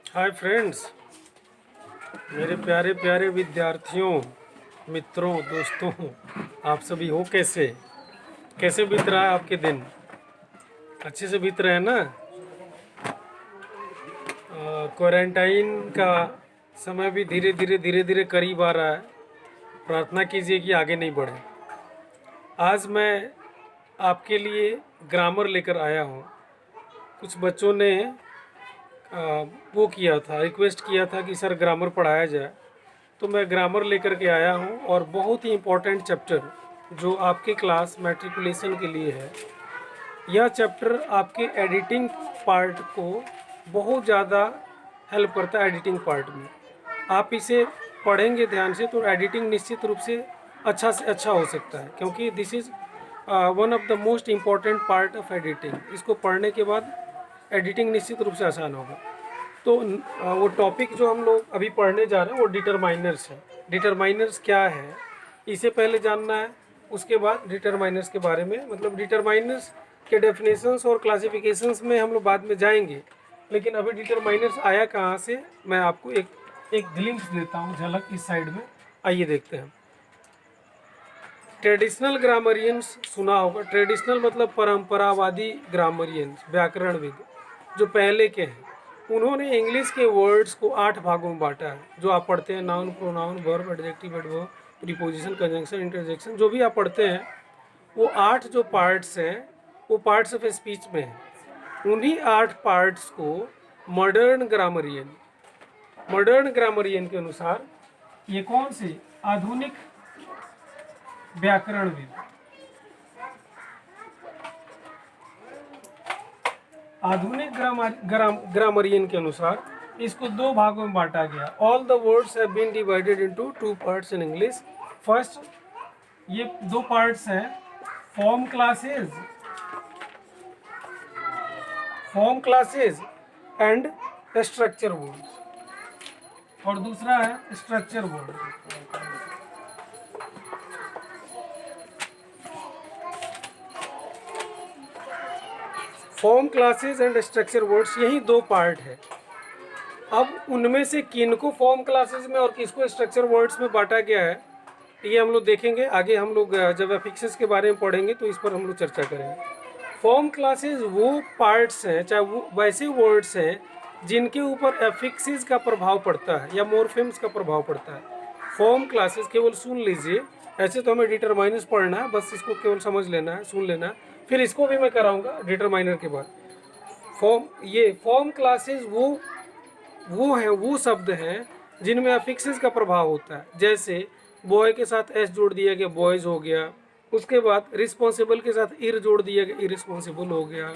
Hi friends, मेरे प्यारे प्यारे विद्यार्थियों, मित्रों, दोस्तों, आप सभी हो कैसे कैसे बीत रहा है आपके दिन? अच्छे से बीत रहे हैं ना? क्वारंटाइन का समय भी धीरे धीरे करीब आ रहा है। प्रार्थना कीजिए कि आगे नहीं बढ़े। आज मैं आपके लिए ग्रामर लेकर आया हूँ। कुछ बच्चों ने वो किया था, रिक्वेस्ट किया था कि सर ग्रामर पढ़ाया जाए, तो मैं ग्रामर लेकर के आया हूँ। और बहुत ही इम्पोर्टेंट चैप्टर जो आपके क्लास मैट्रिकुलेशन के लिए है। यह चैप्टर आपके एडिटिंग पार्ट को बहुत ज़्यादा हेल्प करता है। एडिटिंग पार्ट में आप इसे पढ़ेंगे ध्यान से तो एडिटिंग निश्चित रूप से अच्छा हो सकता है, क्योंकि this is one of the most important part of editing. इसको पढ़ने के बाद एडिटिंग निश्चित रूप से आसान होगा। तो वो टॉपिक जो हम लोग अभी पढ़ने जा रहे हैं वो डिटरमाइनर्स है। डिटरमाइनर्स क्या है इसे पहले जानना है, उसके बाद डिटरमाइनर्स के बारे में, मतलब डिटरमाइनर्स के डेफिनेशंस और क्लासिफिकेशंस में हम लोग बाद में जाएंगे। लेकिन अभी डिटरमाइनर्स आया कहाँ से, मैं आपको एक ग्लिम्स देता हूँ, झलक इस साइड में। आइए देखते हैं। ट्रेडिशनल ग्रामरियंस सुना होगा। ट्रेडिशनल मतलब परंपरावादी ग्रामरियंस, व्याकरणविद जो पहले के हैं। उन्होंने इंग्लिश के वर्ड्स को 8 भागों में बांटा है। जो आप पढ़ते हैं, noun, pronoun, verb, adjective, adverb, preposition, conjunction, interjection, जो भी आप पढ़ते हैं, वो 8 जो पार्ट्स हैं वो पार्ट्स ऑफ स्पीच में हैं। उन्हीं 8 पार्ट्स को मॉडर्न ग्रामरियन के अनुसार ये कौन से आधुनिक व्याकरणविद, आधुनिक ग्रामरियन के अनुसार इसको 2 भागों में बांटा गया। All the words have been divided into 2 parts in English. First, ये 2 पार्ट्स हैं, form classes and structure words, और दूसरा है structure word. Form classes and structure words, यही 2 पार्ट है। अब उनमें से किनको फॉर्म क्लासेज में और किसको स्ट्रक्चर वर्ड्स में बांटा गया है, ये हम लोग देखेंगे आगे। हम लोग जब एफिक्सेस के बारे में पढ़ेंगे तो इस पर हम लोग चर्चा करेंगे। फॉर्म क्लासेज वो पार्ट्स हैं, चाहे वो वैसे वर्ड्स हैं जिनके ऊपर एफिक्सेस का प्रभाव पड़ता है या मोर्फेम्स का प्रभाव पड़ता है। फॉर्म क्लासेज केवल सुन लीजिए, ऐसे तो हमें डिटरमाइनर्स पढ़ना है, बस इसको केवल समझ लेना है, सुन लेना है। फिर इसको भी मैं कराऊंगा डिटरमाइनर के बाद। फॉर्म क्लासेज वो शब्द हैं जिनमें अफिक्सेस का प्रभाव होता है। जैसे बॉय के साथ एस जोड़ दिया गया, बॉयज़ हो गया। उसके बाद रिस्पॉन्सिबल के साथ इर जोड़ दिया गया, इरिस्पॉन्सिबल हो गया।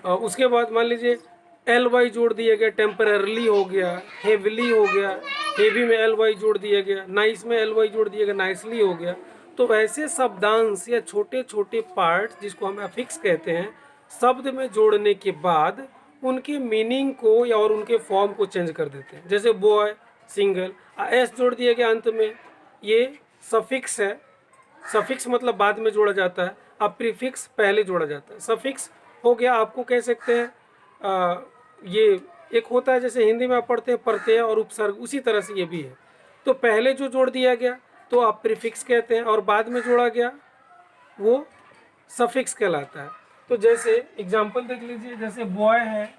उसके बाद मान लीजिए एल वाई जोड़ दिया गया, टेम्पररली हो गया, हेवली हो गया, हेवी में एल वाई जोड़ दिया गया, नाइस में एल वाई जोड़ दिया गया, नाइसली हो गया। तो ऐसे शब्दांश या छोटे छोटे पार्ट जिसको हम अफिक्स कहते हैं, शब्द में जोड़ने के बाद उनके मीनिंग को या और उनके फॉर्म को चेंज कर देते हैं। जैसे बॉय सिंगल, एस जोड़ दिया गया अंत में, ये सफिक्स है। सफिक्स मतलब बाद में जोड़ा जाता है, अब प्रीफिक्स पहले जोड़ा जाता है। सफिक्स हो गया, आपको कह सकते हैं ये एक होता है, जैसे हिंदी में आप पढ़ते हैं प्रत्यय और उपसर्ग, उसी तरह से ये भी है। तो पहले जो जोड़ दिया गया तो आप प्रीफिक्स कहते हैं, और बाद में जोड़ा गया वो सफिक्स कहलाता है। तो जैसे एग्जांपल देख लीजिए, जैसे बॉय है,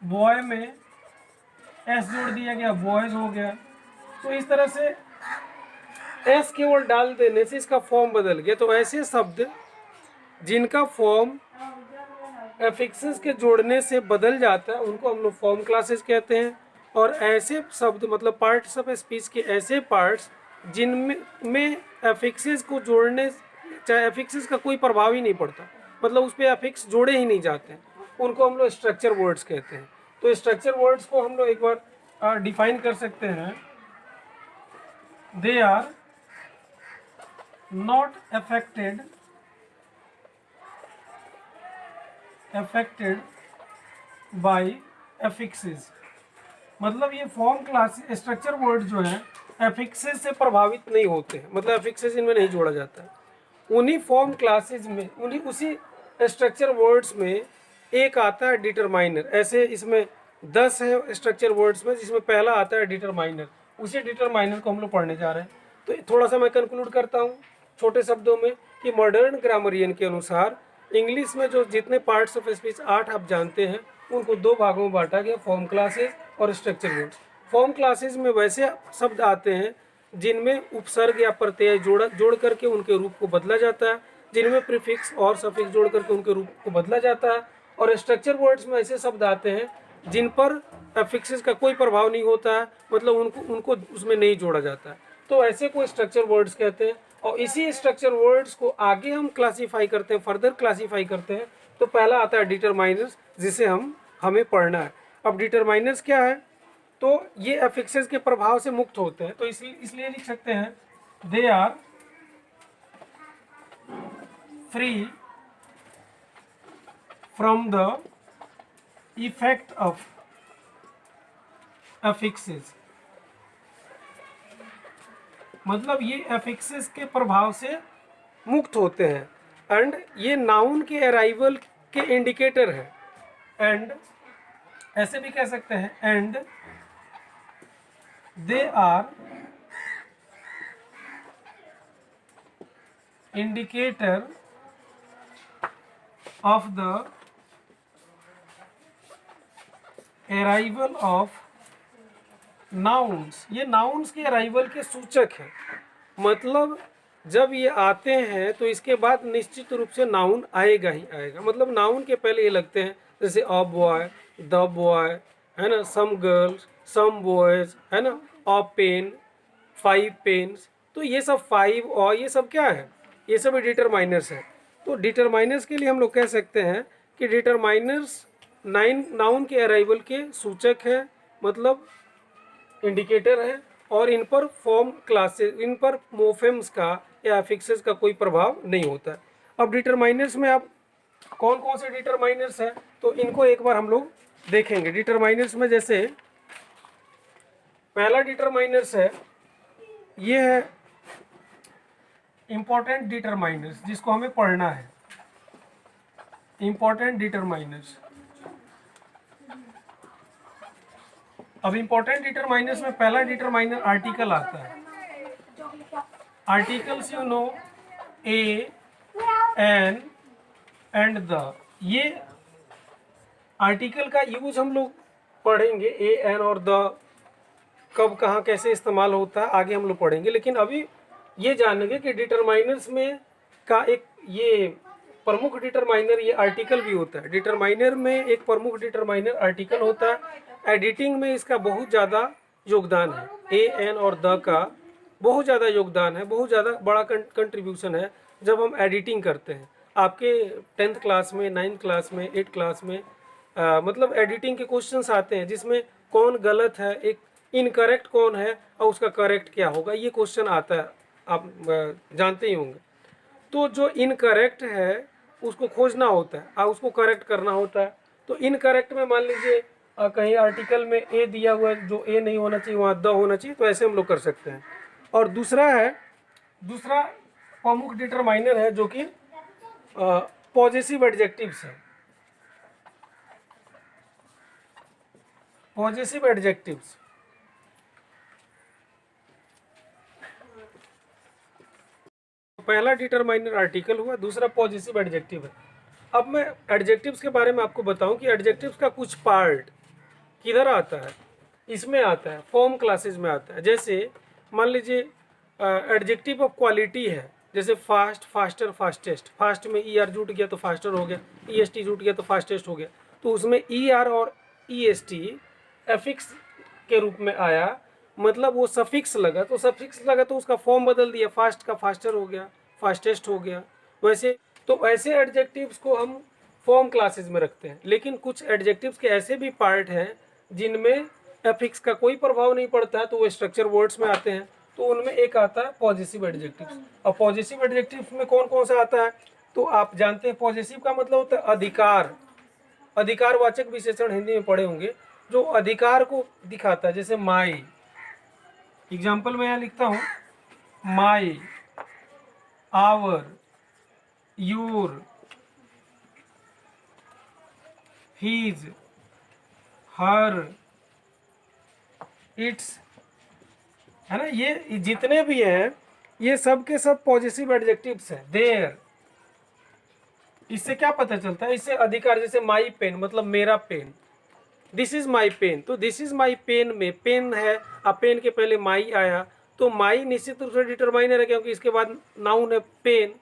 बॉय में एस जोड़ दिया गया, बॉयज हो गया। तो इस तरह से एस केवल डाल देने से इसका फॉर्म बदल गया। तो ऐसे शब्द जिनका फॉर्म एफिक्सेस के जोड़ने से बदल जाता है उनको हम लोग फॉर्म क्लासेस कहते हैं। और ऐसे शब्द मतलब पार्ट्स ऑफ स्पीच के ऐसे पार्ट्स जिनमें एफिक्सेस को जोड़ने, चाहे एफिक्सेस का कोई प्रभाव ही नहीं पड़ता, मतलब उस पर एफिक्स जोड़े ही नहीं जाते, उनको हम लोग स्ट्रक्चर वर्ड्स कहते हैं। तो स्ट्रक्चर वर्ड्स को हम लोग एक बार डिफाइन कर सकते हैं। They are not affected by affixes. मतलब ये फॉर्म क्लास स्ट्रक्चर वर्ड जो है एफिक्सेस से प्रभावित नहीं होते हैं, मतलब एफिक्सेस इनमें नहीं जोड़ा जाता है। उन्हीं फॉर्म क्लासेज में, उसी स्ट्रक्चर वर्ड्स में एक आता है डिटरमाइनर। ऐसे इसमें 10 है स्ट्रक्चर वर्ड्स में, जिसमें पहला आता है डिटरमाइनर। उसी डिटरमाइनर को हम लोग पढ़ने जा रहे हैं। तो थोड़ा सा मैं कंक्लूड करता हूँ छोटे शब्दों में कि मॉडर्न ग्रामरियन के अनुसार इंग्लिश में जो जितने पार्ट्स ऑफ स्पीच 8 आप जानते हैं, उनको 2 भागों में बांटा गया, फॉर्म क्लासेज और स्ट्रक्चर वर्ड्स। फॉर्म क्लासेज में वैसे शब्द आते हैं जिनमें उपसर्ग या प्रत्यय जोड़ करके उनके रूप को बदला जाता है, जिनमें प्रीफिक्स और सफिक्स जोड़ करके उनके रूप को बदला जाता है। और स्ट्रक्चर वर्ड्स में ऐसे शब्द आते हैं जिन पर अफिक्सेस का कोई प्रभाव नहीं होता है, मतलब उनको उसमें नहीं जोड़ा जाता है, तो ऐसे को स्ट्रक्चर वर्ड्स कहते हैं। और इसी स्ट्रक्चर वर्ड्स को आगे हम क्लासीफाई करते हैं, फर्दर क्लासीफाई करते हैं। तो पहला आता है डिटरमाइनर्स, जिसे हमें पढ़ना है। अब डिटरमाइनर्स क्या है, तो ये अफिक्सेस के प्रभाव से मुक्त होते हैं, तो इसलिए लिख सकते हैं they are free from the effect of affixes, मतलब ये अफिक्सेस के प्रभाव से मुक्त होते हैं। एंड ये नाउन के अराइवल के इंडिकेटर है। एंड ऐसे भी कह सकते हैं and they are indicator of the arrival of nouns. ये नाउन्स के अराइवल के सूचक हैं, मतलब जब ये आते हैं तो इसके बाद निश्चित रूप से नाउन आएगा ही आएगा। मतलब नाउन के पहले ये लगते हैं, जैसे अ बॉय, द बॉय, है ना, सम गर्ल्स, सम बॉयज, है ना, अ पेन, 5 पेन्स। तो ये सब 5 और ये सब क्या है, ये सब डिटरमाइनर्स है। तो डिटरमाइनर्स के लिए हम लोग कह सकते हैं कि डिटरमाइनर्स नाउन के अराइवल के सूचक है, मतलब इंडिकेटर है, और इन पर फॉर्म क्लासेस, इन पर मोफेम्स का या अफिक्सेस का कोई प्रभाव नहीं होता है। अब डिटरमाइनर्स में आप कौन कौन से डिटरमाइनर्स हैं, तो इनको एक बार हम लोग देखेंगे। डिटरमाइनर्स में जैसे पहला डिटरमाइनर्स है, ये है इंपॉर्टेंट डिटरमाइनर्स, जिसको हमें पढ़ना है। Important determiners. अब इंपॉर्टेंट डिटरमाइनर्स में पहला डिटरमाइनर आर्टिकल आता है। Articles you know a, an and the. ये आर्टिकल का यूज हम लोग पढ़ेंगे, ए, एन और द कब कहाँ कैसे इस्तेमाल होता है आगे हम लोग पढ़ेंगे। लेकिन अभी ये जानेंगे कि डिटरमाइनर्स में का एक ये प्रमुख डिटरमाइनर ये आर्टिकल भी होता है। डिटरमाइनर में एक प्रमुख डिटरमाइनर आर्टिकल होता है। एडिटिंग में इसका बहुत ज़्यादा योगदान है, ए, एन और द का बहुत ज़्यादा योगदान है, बहुत ज़्यादा बड़ा कंट्रीब्यूशन है जब हम एडिटिंग करते हैं। आपके 10th क्लास में, 9th क्लास में, 8th क्लास में मतलब एडिटिंग के क्वेश्चंस आते हैं जिसमें कौन गलत है, एक इनकरेक्ट कौन है और उसका करेक्ट क्या होगा, ये क्वेश्चन आता है, आप जानते ही होंगे। तो जो इनकरेक्ट है उसको खोजना होता है और उसको करेक्ट करना होता है। तो इनकरेक्ट में मान लीजिए कहीं आर्टिकल में ए दिया हुआ है, जो ए नहीं होना चाहिए वहाँ द होना चाहिए, तो ऐसे हम लोग कर सकते हैं। और दूसरा प्रमुख डिटरमाइनर है जो कि पॉजेसिव एडजेक्टिव्स है। पॉजेसिव एडजेक्टिव्स, पहला डिटरमाइनर आर्टिकल हुआ, दूसरा पॉजेसिव एडजेक्टिव है। अब मैं एडजेक्टिव्स के बारे में आपको बताऊं कि एडजेक्टिव्स का कुछ पार्ट किधर आता है, इसमें आता है, फॉर्म क्लासेस में आता है। जैसे मान लीजिए एडजेक्टिव ऑफ क्वालिटी है, जैसे फास्ट, फास्टर, फास्टेस्ट। फास्ट में ई आर जुट गया तो फास्टर हो गया, ई एस टी जुट गया तो फास्टेस्ट हो गया। तो उसमें ई आर और ई एस टी एफिक्स के रूप में आया, मतलब वो सफिक्स लगा, तो सफिक्स लगा तो उसका फॉर्म बदल दिया, फास्ट का फास्टर हो गया, फास्टेस्ट हो गया। वैसे तो ऐसे एडजेक्टिव्स को हम फॉर्म क्लासेस में रखते हैं। लेकिन कुछ एडजेक्टिव्स के ऐसे भी पार्ट हैं जिनमें एफिक्स का कोई प्रभाव नहीं पड़ता है, तो वो स्ट्रक्चर वर्ड्स में आते हैं। तो उनमें एक आता है पॉजेसिव एडजेक्टिव्स। और पॉजेसिव एडजेक्टिव्स में कौन कौन सा आता है, तो आप जानते हैं पॉजेसिव का मतलब होता है अधिकार, अधिकारवाचक विशेषण हिंदी में पढ़े होंगे, जो अधिकार को दिखाता है। जैसे माई, एग्जाम्पल में यहाँ लिखता हूँ, my, our, your, his, her, its, है ना। ये जितने भी हैं ये सब के सब पॉजिटिव एडजेक्टिव्स हैं। देयर, इससे क्या पता चलता है, इससे अधिकार, जैसे माई पेन मतलब मेरा pen, this is my pen, तो दिस इज माई पेन में पेन है, अब पेन के पहले माई आया, तो माई निश्चित रूप से डिटरमाइनर है क्योंकि इसके बाद नाउन है पेन,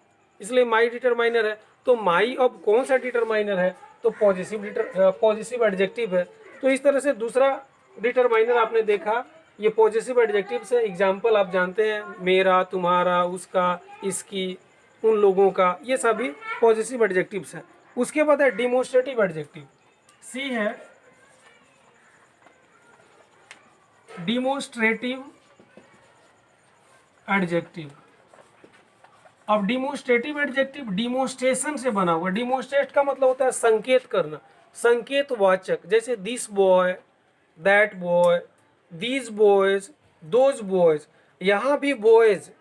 इसलिए माई डिटरमाइनर है। तो माई अब कौन सा डिटरमाइनर है, तो पॉजिटिव एडजेक्टिव है। तो इस तरह से दूसरा डिटरमाइनर आपने देखा, ये पॉजिटिव एडजेक्टिव से एग्जाम्पल आप जानते हैं, मेरा, तुम्हारा, उसका, इसकी, उन लोगों का, ये सभी पॉजिटिव एडजेक्टिव्स हैं। उसके बाद है डिमोन्स्ट्रेटिव एडजेक्टिव, सी है डिमोन्स्ट्रेटिव एडजेक्टिव। अब डिमोन्स्ट्रेटिव एडजेक्टिव डिमोन्स्ट्रेशन से बना हुआ, डिमोन्स्ट्रेट का मतलब होता है संकेत करना, संकेतवाचक, जैसे this boy, that boy, these boys, those boys. यहाँ भी बॉयज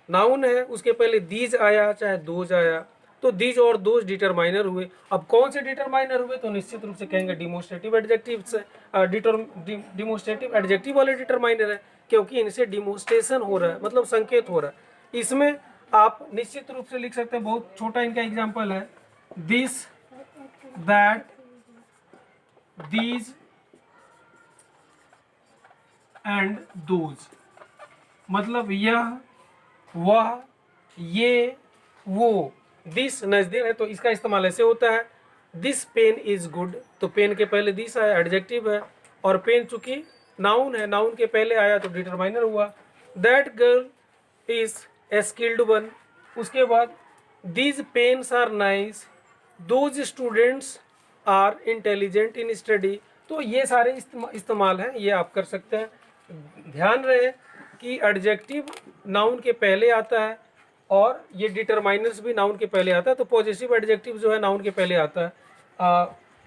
नाउन है, उसके पहले दीज आया चाहे दोज आया, तो दीज और दोज डिटरमाइनर हुए। अब कौन से डिटरमाइनर हुए, तो निश्चित रूप से कहेंगे डिमोन्स्ट्रेटिव एडजेक्टिव से, डिमोन्स्ट्रेटिव एडजेक्टिव वाले डिटरमाइनर है, क्योंकि इनसे डिमोन्स्ट्रेशन हो रहा है, मतलब संकेत हो रहा है। इसमें आप निश्चित रूप से लिख सकते हैं, बहुत छोटा इनका एग्जाम्पल है, this, that, these and those, मतलब यह, वह, ये, वो। दिस नजदीक है तो इसका इस्तेमाल ऐसे होता है, दिस पेन इज गुड, तो पेन के पहले दिस आया, एडजेक्टिव है, और पेन चूंकि नाउन है, नाउन के पहले आया तो डिटरमाइनर हुआ। That girl is a skilled one, उसके बाद these pens are nice, those students are intelligent in study. तो ये सारे इस्तेमाल हैं, ये आप कर सकते हैं। ध्यान रहे कि एडजेक्टिव नाउन के पहले आता है और ये डिटरमाइनर्स भी नाउन के पहले आता है, तो पॉजिटिव एडजेक्टिव जो है नाउन के पहले आता है,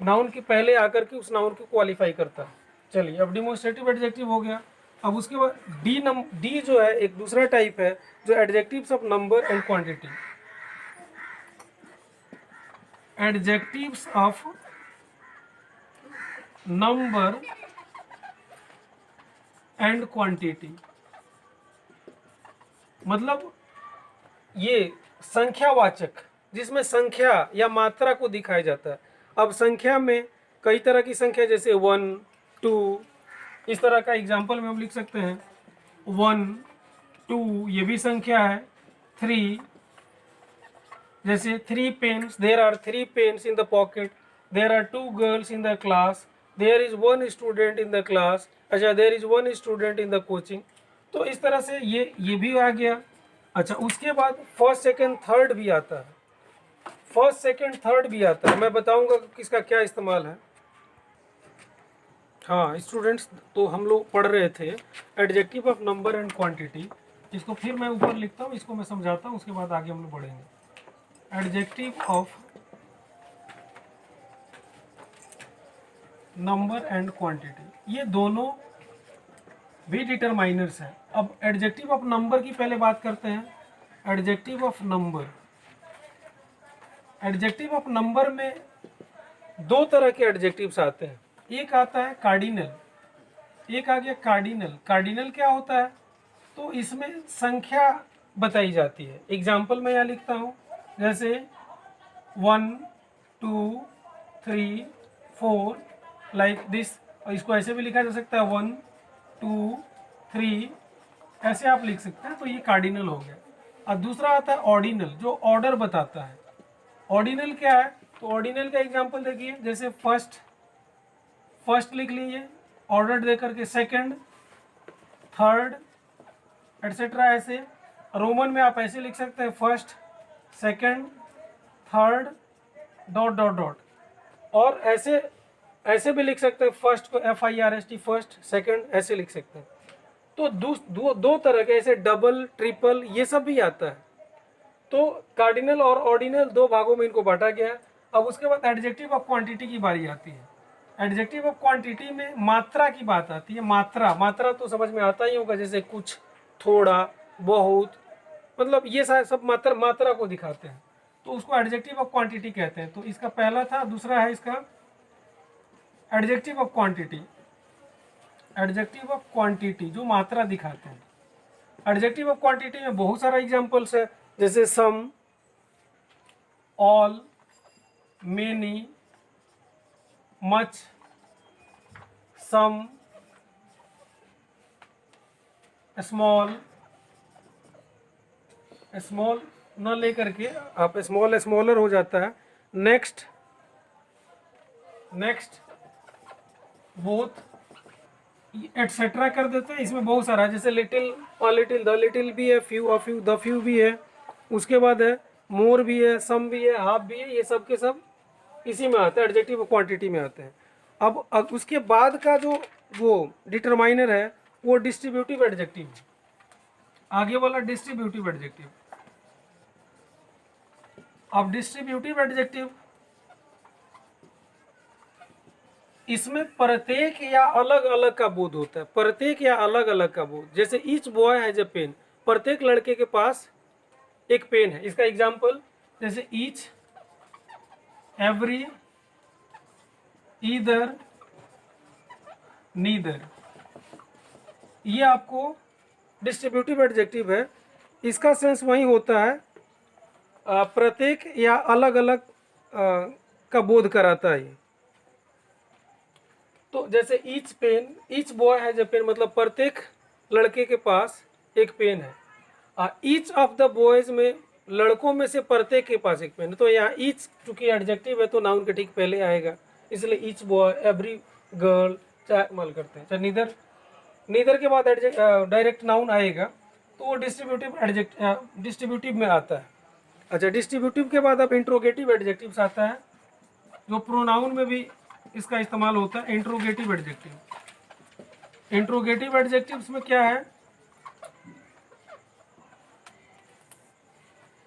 नाउन के पहले आकर के उस नाउन को क्वालिफाई करता है। चलिए, अब डिमोन्स्ट्रेटिव एडजेक्टिव हो गया। अब उसके बाद डी जो है एक दूसरा टाइप है, जो adjectives of number and quantity, adjectives of number and quantity, मतलब ये संख्यावाचक, जिसमें संख्या या मात्रा को दिखाया जाता है। अब संख्या में कई तरह की संख्या, जैसे 1, 2, इस तरह का एग्जाम्पल में हम लिख सकते हैं 1, 2, ये भी संख्या है। 3, जैसे 3 pens, there are 3 pens in the pocket, there are 2 girls in the class, there is 1 student in the class, अच्छा there is 1 student in the coaching. तो इस तरह से ये भी आ गया। अच्छा, उसके बाद फर्स्ट सेकंड थर्ड भी आता है, फर्स्ट सेकंड थर्ड भी आता है, मैं बताऊंगा किसका क्या इस्तेमाल है। हाँ स्टूडेंट्स, तो हम लोग पढ़ रहे थे adjective of number and quantity, इसको फिर मैं ऊपर लिखता हूँ, इसको मैं समझाता हूँ, उसके बाद आगे हम लोग बढ़ेंगे। Adjective of number and quantity, ये दोनों भी डिटरमाइनर्स हैं। अब एडजेक्टिव ऑफ नंबर की पहले बात करते हैं। Adjective of number, adjective of number में दो तरह के एडजेक्टिव्स आते हैं, एक आता है कार्डिनल, एक आ गया कार्डिनल। कार्डिनल क्या होता है, तो इसमें संख्या बताई जाती है। एग्जाम्पल मैं यहाँ लिखता हूँ, जैसे 1, 2, 3, 4 लाइक दिस, और इसको ऐसे भी लिखा जा सकता है 1, 2, 3, ऐसे आप लिख सकते हैं, तो ये कार्डिनल हो गया। और दूसरा आता है ऑर्डिनल, जो ऑर्डर बताता है। ऑर्डिनल क्या है, तो ऑर्डिनल का एग्जांपल देखिए, जैसे फर्स्ट लिख लीजिए ऑर्डर दे करके, सेकंड, थर्ड, एटसेट्रा। ऐसे रोमन में आप ऐसे लिख सकते हैं, first, second, third, dot dot dot. और ऐसे भी लिख सकते हैं, फर्स्ट को FIRST, फर्स्ट, सेकंड, ऐसे लिख सकते हैं। तो दो तरह के, ऐसे डबल, ट्रिपल, ये सब भी आता है। तो कार्डिनल और ऑर्डिनल दो भागों में इनको बांटा गया है। अब उसके बाद एडजेक्टिव ऑफ क्वांटिटी की बारी आती है। एडजेक्टिव ऑफ क्वांटिटी में मात्रा की बात आती है। मात्रा तो समझ में आता ही होगा, जैसे कुछ, थोड़ा, बहुत, मतलब ये सब मात्रा को दिखाते हैं, तो उसको एडजेक्टिव ऑफ क्वांटिटी कहते हैं। तो इसका पहला था, दूसरा है इसका adjective of quantity, adjective of quantity जो मात्रा दिखाते हैं। एडजेक्टिव ऑफ क्वांटिटी में बहुत सारा एग्जांपल्स है, जैसे सम, ऑल, मेनी, मच, सम, स्मॉल, स्मॉल न लेकर के आप स्मॉल स्मॉलर हो जाता है, नेक्स्ट, नेक्स्ट, बोथ, एटसेट्रा कर देते हैं। इसमें बहुत सारा, जैसे little, a little, the little भी है, few, a few, the few भी है, उसके बाद है मोर भी है, सम भी है, हाफ भी है, ये सब के सब इसी में आते हैं, एडजेक्टिव क्वांटिटी में आते हैं। अब उसके बाद का जो वो डिटरमाइनर है वो डिस्ट्रीब्यूटिव एडजेक्टिव, आगे वाला डिस्ट्रीब्यूटिव एडजेक्टिव। अब डिस्ट्रीब्यूटिव एडजेक्टिव, इसमें प्रत्येक या अलग अलग का बोध होता है, प्रत्येक या अलग अलग का बोध। जैसे each boy has a pen, प्रत्येक लड़के के पास एक पेन है। इसका एग्जाम्पल जैसे ईच, एवरी, ईदर, नीदर, ये आपको डिस्ट्रीब्यूटिव एडजेक्टिव है। इसका सेंस वही होता है, प्रत्येक या अलग अलग का बोध कराता है। तो जैसे each pen, each boy has a pen, मतलब प्रत्येक लड़के के पास एक पेन है। ईच ऑफ द बॉयज में, लड़कों में से प्रत्येक के पास एक पेन है। तो यहाँ ईच चूंकि एडजेक्टिव है तो नाउन के ठीक पहले आएगा, इसलिए ईच बॉय, एवरी गर्ल, चाहे मल करते हैं, चाहे नीदर, नीदर के बाद डायरेक्ट नाउन आएगा तो वो डिस्ट्रीब्यूटिव में आता है। अच्छा, डिस्ट्रीब्यूटिव के बाद अब इंट्रोगेटिव एडजेक्टिव्स आता है, जो प्रोनाउन में भी इसका इस्तेमाल होता है, इंट्रोगेटिव एडजेक्टिव। इंट्रोगेटिव एडजेक्टिव्स में क्या है,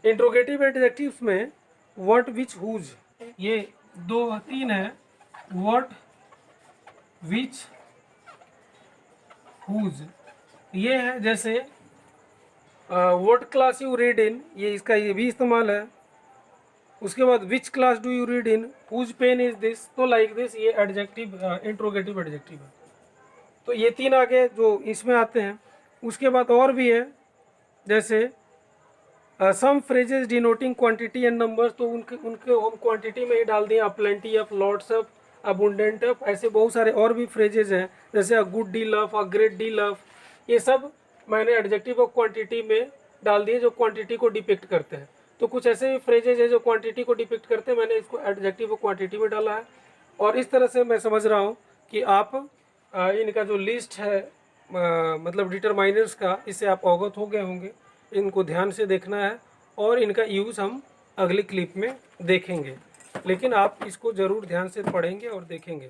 इंट्रोगेटिव एडजेक्टिव्स में व्हाट, विच, हुज, ये 2-3 है, व्हाट, विच, हुज, ये है। जैसे what class you read in, ये इसका ये भी इस्तेमाल है। उसके बाद which class do you read in, whose pen is this, तो लाइक दिस, ये एडजेक्टिव इंट्रोगेटिव एडजेक्टिव है। तो ये 3 आगे जो इसमें आते हैं। उसके बाद और भी है, जैसे some phrases denoting quantity and numbers, तो उनके हम क्वांटिटी में ही डाल दिए, plenty of, lots of, abundant of, ऐसे बहुत सारे और भी फ्रेजेज हैं, जैसे a good deal of, a great deal of, ये सब मैंने एडजेक्टिव ऑफ क्वांटिटी में डाल दिए जो क्वांटिटी को डिपिक्ट करते हैं। तो कुछ ऐसे भी फ्रेजेज है जो क्वांटिटी को डिपिक्ट करते हैं, मैंने इसको एडजेक्टिव ऑफ क्वांटिटी में डाला है। और इस तरह से मैं समझ रहा हूँ कि आप इनका जो लिस्ट है मतलब डिटरमाइनर्स का, इससे आप अवगत हो गए होंगे। इनको ध्यान से देखना है और इनका यूज़ हम अगली क्लिप में देखेंगे, लेकिन आप इसको ज़रूर ध्यान से पढ़ेंगे और देखेंगे।